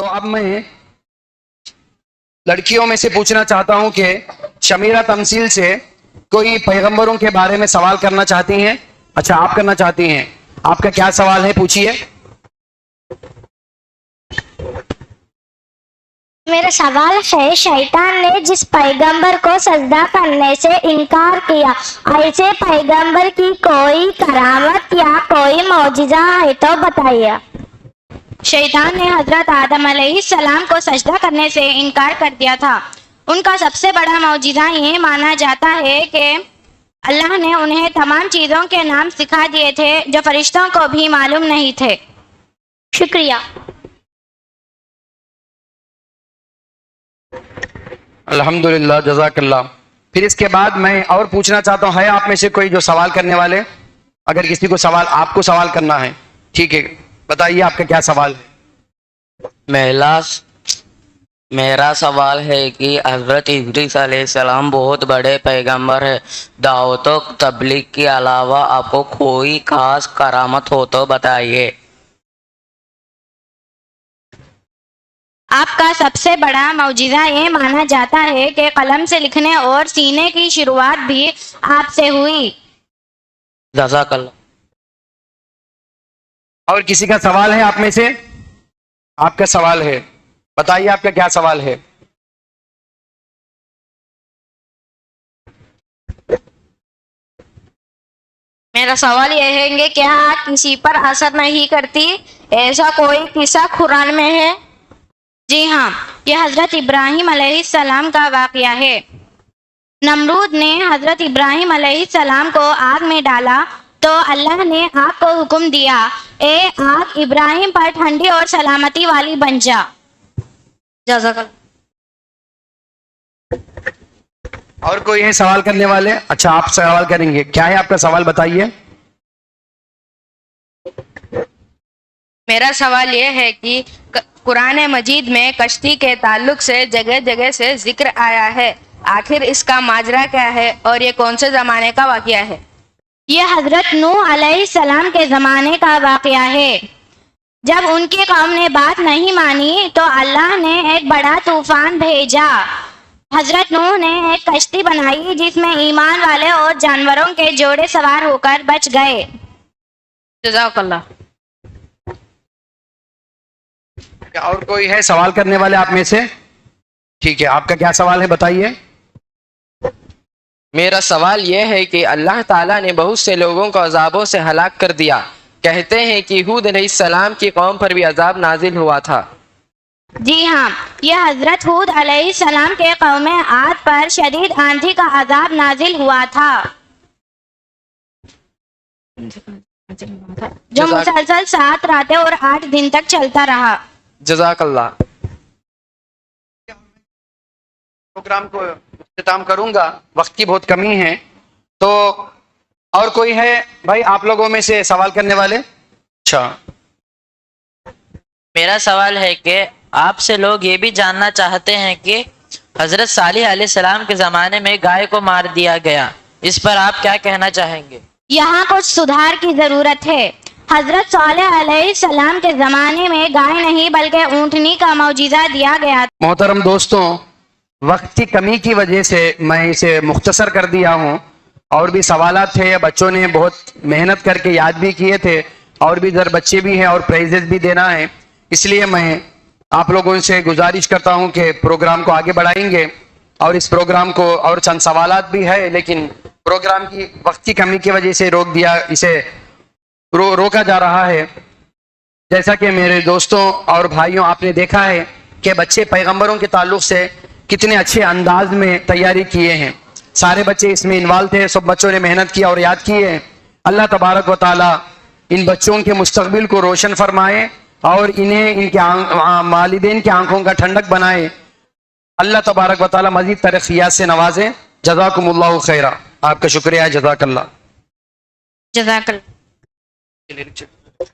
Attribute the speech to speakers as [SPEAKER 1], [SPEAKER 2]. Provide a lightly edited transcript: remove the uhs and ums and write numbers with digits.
[SPEAKER 1] تو اب میں لڑکیوں میں سے پوچھنا چاہتا ہوں کہ شمیرہ تمثیل سے کوئی پیغمبروں کے بارے میں سوال کرنا چاہتی ہیں؟ اچھا آپ کرنا چاہتی ہیں، آپ کا کیا سوال ہے پوچھیے۔
[SPEAKER 2] میرا سوال ہے، شیطان نے جس پیغمبر کو سجدہ کرنے سے انکار کیا، ایسے پیغمبر کی کوئی کرامت یا کوئی معجزہ ہے تو بتائیے۔ شیطان نے حضرت آدم علیہ السلام کو سجدہ کرنے سے انکار کر دیا تھا۔ ان کا سب سے بڑا معجزہ یہ مانا جاتا ہے کہ اللہ نے انہیں تمام چیزوں کے نام سکھا دیے تھے جو فرشتوں کو بھی معلوم نہیں تھے۔ شکریہ۔
[SPEAKER 1] الحمدللہ، جزاک اللہ۔ پھر اس کے بعد میں اور پوچھنا چاہتا ہوں، ہے آپ میں سے کوئی جو سوال کرنے والے؟ اگر کسی کو سوال، آپ کو سوال کرنا ہے، ٹھیک ہے، بتائیے آپ کا کیا سوال ہے۔
[SPEAKER 3] میرا سوال ہے کہ حضرت ادریس علیہ السلام بہت بڑے پیغمبر ہے، دعوت و تبلیغ کے علاوہ آپ کو کوئی خاص کرامت ہو تو بتائیے۔
[SPEAKER 2] آپ کا سب سے بڑا معجزہ یہ مانا جاتا ہے کہ قلم سے لکھنے اور سینے کی شروعات بھی آپ سے ہوئی۔
[SPEAKER 3] جزاک اللہ۔
[SPEAKER 1] اور کسی کا سوال ہے آپ میں سے؟ آپ کا سوال ہے، بتائیے آپ کا کیا سوال ہے۔
[SPEAKER 2] میرا سوال یہ ہے کہ کیا آگ کسی پر اثر نہیں کرتی، ایسا کوئی قصہ قرآن میں ہے؟ جی ہاں، یہ حضرت ابراہیم علیہ السلام کا واقعہ ہے۔ نمرود نے حضرت ابراہیم علیہ السلام کو آگ میں ڈالا تو اللہ نے آگ کو حکم دیا، اے آگ ابراہیم پر ٹھنڈی اور سلامتی والی بن جا۔ جزاک اللہ۔
[SPEAKER 1] اور کوئی ہے سوال کرنے والے؟ اچھا آپ سوال کریں گے، کیا ہے آپ کا سوال بتائیے۔
[SPEAKER 4] میرا سوال یہ ہے کہ قرآن مجید میں کشتی کے تعلق سے جگہ جگہ سے ذکر آیا ہے، آخر اس کا ماجرا کیا ہے اور یہ کون سے زمانے کا واقعہ ہے؟
[SPEAKER 2] یہ حضرت نوح علیہ السلام کے زمانے کا واقعہ ہے۔ جب ان کی قوم نے بات نہیں مانی تو اللہ نے ایک بڑا طوفان بھیجا۔ حضرت نوح نے ایک کشتی بنائی جس میں ایمان والے اور جانوروں کے جوڑے سوار ہو کر بچ گئے۔
[SPEAKER 4] جزاک اللہ۔
[SPEAKER 1] اور کوئی ہے سوال کرنے والے آپ میں سے؟ ٹھیک ہے، آپ کا کیا سوال ہے بتائیے۔
[SPEAKER 5] میرا سوال یہ ہے کہ اللہ تعالیٰ نے بہت سے لوگوں کو عذابوں سے ہلاک کر دیا، کہتے ہیں کہ ہود علیہ السلام کی قوم پر بھی عذاب نازل ہوا تھا۔
[SPEAKER 2] جی ہاں، یہ حضرت ہود علیہ السلام کے قوم عاد پر شدید آندھی کا عذاب نازل ہوا تھا جو مسلسل 7 راتیں اور 8 دن تک چلتا رہا۔
[SPEAKER 5] جزاک اللہ۔
[SPEAKER 1] پروگرام کو اختتام کروں گا، وقت کی بہت کمی ہے، تو اور کوئی ہے بھائی آپ لوگوں میں سے سوال کرنے والے؟ اچھا
[SPEAKER 3] میرا سوال ہے کہ آپ سے لوگ یہ بھی جاننا چاہتے ہیں کہ حضرت صالح علیہ السلام کے زمانے میں گائے کو مار دیا گیا، اس پر آپ کیا کہنا چاہیں گے؟
[SPEAKER 2] یہاں کچھ سدھار کی ضرورت ہے۔ حضرت صالح علیہ السلام کے زمانے میں گائے نہیں بلکہ اونٹنی کا معجزہ دیا گیا۔
[SPEAKER 1] محترم دوستوں، وقت کی کمی کی وجہ سے میں اسے مختصر کر دیا ہوں، اور بھی سوالات تھے، بچوں نے بہت محنت کر کے یاد بھی کیے تھے، اور بھی ادھر بچے بھی ہیں اور پرائزز بھی دینا ہے، اس لیے میں آپ لوگوں سے گزارش کرتا ہوں کہ پروگرام کو آگے بڑھائیں گے، اور اس پروگرام کو اور چند سوالات بھی ہے لیکن پروگرام کی وقت کی کمی کی وجہ سے اسے روکا جا رہا ہے۔ جیسا کہ میرے دوستوں اور بھائیوں آپ نے دیکھا ہے کہ بچے پیغمبروں کے تعلق سے کتنے اچھے انداز میں تیاری کیے ہیں، سارے بچے اس میں انوالو تھے، سب بچوں نے محنت کی اور یاد کیے ہیں۔ اللہ تبارک و تعالی ان بچوں کے مستقبل کو روشن فرمائے اور انہیں ان کے والدین کی آنکھوں کا ٹھنڈک بنائے۔ اللہ تبارک و تعالی مزید ترقیات سے نوازے۔ جزاکم اللہ خیرہ۔ آپ کا شکریہ، جزاک اللہ۔
[SPEAKER 4] جزاک اللہ۔